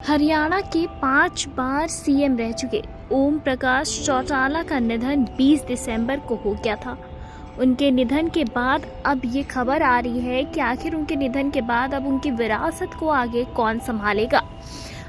हरियाणा के 5 बार सीएम रह चुके ओम प्रकाश चौटाला का निधन 20 दिसंबर को हो गया था। उनके निधन के बाद अब ये खबर आ रही है कि आखिर उनके निधन के बाद अब उनकी विरासत को आगे कौन संभालेगा।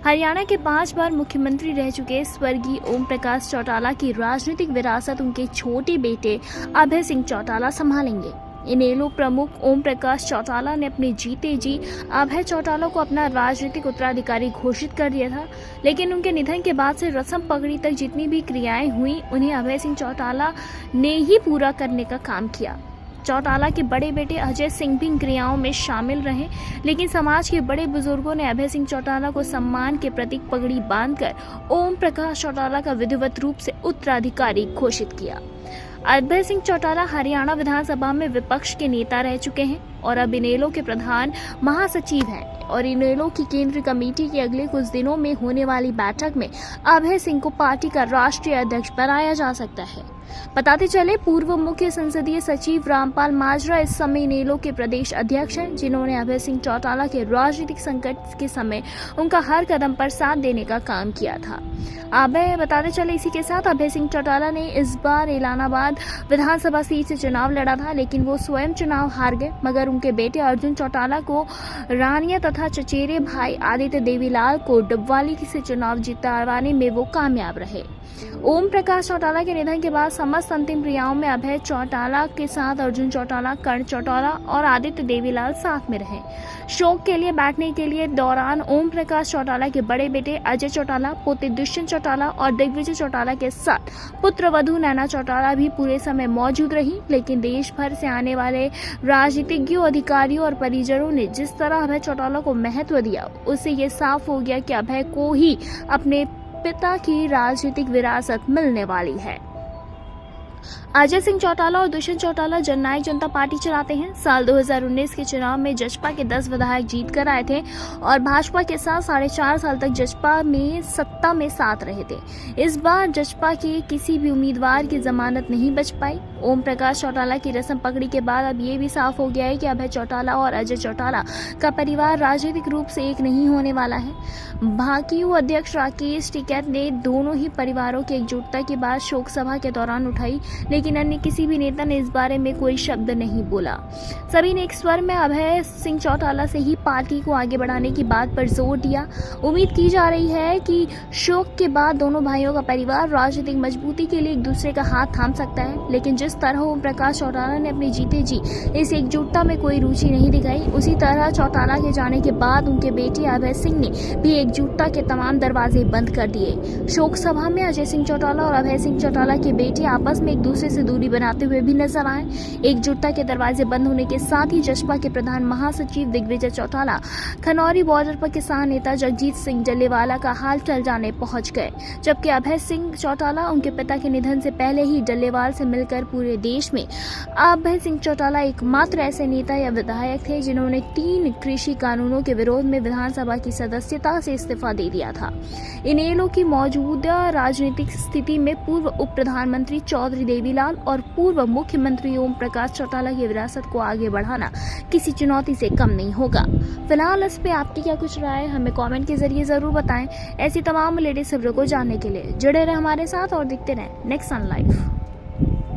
हरियाणा के 5 बार मुख्यमंत्री रह चुके स्वर्गीय ओम प्रकाश चौटाला की राजनीतिक विरासत उनके छोटे बेटे अभय सिंह चौटाला संभालेंगे। इनेलो प्रमुख ओम प्रकाश चौटाला ने अपने जीते जी अभय चौटाला को अपना राजनीतिक उत्तराधिकारी घोषित कर दिया था, लेकिन उनके निधन के बाद से रस्म पगड़ी तक जितनी भी क्रियाएं हुई उन्हें अभय सिंह चौटाला ने ही पूरा करने का काम किया। चौटाला के बड़े बेटे अजय सिंह भी इन क्रियाओं में शामिल रहे, लेकिन समाज के बड़े बुजुर्गों ने अभय सिंह चौटाला को सम्मान के प्रतीक पगड़ी बांधकर ओम प्रकाश चौटाला का विधिवत रूप से उत्तराधिकारी घोषित किया। अभय सिंह चौटाला हरियाणा विधानसभा में विपक्ष के नेता रह चुके हैं और अब इनेलो के प्रधान महासचिव हैं और इनेलो की केंद्रीय कमेटी के अगले कुछ दिनों में होने वाली बैठक में अभय सिंह को पार्टी का राष्ट्रीय अध्यक्ष बनाया जा सकता है। बताते चले, पूर्व मुख्य संसदीय सचिव रामपाल माजरा इस समय इनेलो के प्रदेश अध्यक्ष हैं, जिन्होंने अभय सिंह चौटाला के राजनीतिक संकट के समय उनका हर कदम पर साथ देने का काम किया था। बताते चले, इसी के साथ अभय सिंह चौटाला ने इस बार इलाहाबाद विधानसभा सीट से चुनाव लड़ा था, लेकिन वो स्वयं चुनाव हार गए, मगर उनके बेटे अर्जुन चौटाला को रानिया तथा चचेरे भाई आदित्य देवीलाल को डबवाली से चुनाव जितवाने में वो कामयाब रहे। ओम प्रकाश चौटाला के निधन के बाद समस्त अंतिम क्रियाओं में अभय चौटाला के साथ अर्जुन चौटाला, कर्ण चौटाला और आदित्य देवीलाल साथ में रहे। शोक के लिए बैठने के लिए दौरान ओम प्रकाश चौटाला के बड़े बेटे अजय चौटाला, पोते दुष्यंत चौटाला और दिग्विजय चौटाला के साथ पुत्र वधू नैना चौटाला भी पूरे समय मौजूद रही, लेकिन देश भर से आने वाले राजनीतिज्ञों, अधिकारियों और परिजनों ने जिस तरह अभय चौटाला को महत्व दिया, उससे ये साफ हो गया कि अभय को ही अपने पिता की राजनीतिक विरासत मिलने वाली है। अजय सिंह चौटाला और दुष्यंत चौटाला जननायक जनता पार्टी चलाते हैं। साल 2019 के चुनाव में जसपा के 10 विधायक जीत कर आए थे और भाजपा के साथ 4.5 साल तक जसपा में सत्ता में साथ रहे थे। इस बार जसपा के किसी भी उम्मीदवार की जमानत नहीं बच पाई। ओम प्रकाश चौटाला की रस्म पकड़ी के बाद अब ये भी साफ हो गया है कि अभय चौटाला और अजय चौटाला का परिवार राजनीतिक रूप से एक नहीं होने वाला है। भाकियू अध्यक्ष राकेश टिकैत ने दोनों ही परिवारों की एकजुटता की बात शोक सभा के दौरान उठाई, लेकिन अन्य किसी भी नेता ने इस बारे में कोई शब्द नहीं बोला। सभी ने एक स्वर में अभय सिंह चौटाला से ही पार्टी को आगे बढ़ाने की बात पर जोर दिया। उम्मीद की जा रही है कि शोक के बाद दोनों भाइयों का परिवार राजनीतिक मजबूती के लिए एक दूसरे का हाथ थाम सकता है, लेकिन जिस तरह ओम प्रकाश चौटाला ने अपने जीते जी इस एकजुटता में कोई रुचि नहीं दिखाई, उसी तरह चौटाला के जाने के बाद उनके बेटे अभय सिंह ने भी एकजुटता के तमाम दरवाजे बंद कर दिए। शोक सभा में अजय सिंह चौटाला और अभय सिंह चौटाला के बेटे आपस में एक दूसरे से दूरी बनाते हुए भी नजर आए। एकजुटता के दरवाजे बंद होने के साथ ही जसपा के प्रधान महासचिव दिग्विजय चौटाला खनौरी बॉर्डर पर किसान नेता जगजीत सिंह जल्लेवाला का हाल चाल जाने पहुंच गए, जबकि अभय सिंह चौटाला उनके पिता के निधन से पहले ही डल्लेवाल से मिलकर पूरे देश में अभय सिंह चौटाला एकमात्र ऐसे नेता या विधायक थे जिन्होंने 3 कृषि कानूनों के विरोध में विधानसभा की सदस्यता से इस्तीफा दे दिया था। इनेलो की मौजूदा राजनीतिक स्थिति में पूर्व उप प्रधानमंत्री चौधरी देवीलाल और पूर्व मुख्यमंत्री ओम प्रकाश चौटाला की विरासत को आगे बढ़ाना किसी चुनौती से कम नहीं होगा। फिलहाल इस पे आपकी क्या कुछ राय है, हमें कमेंट के जरिए जरूर बताएं। ऐसी तमाम लेटेस्ट खबरों को जानने के लिए जुड़े रहे हमारे साथ और देखते रहें नेक्स्ट सन लाइव।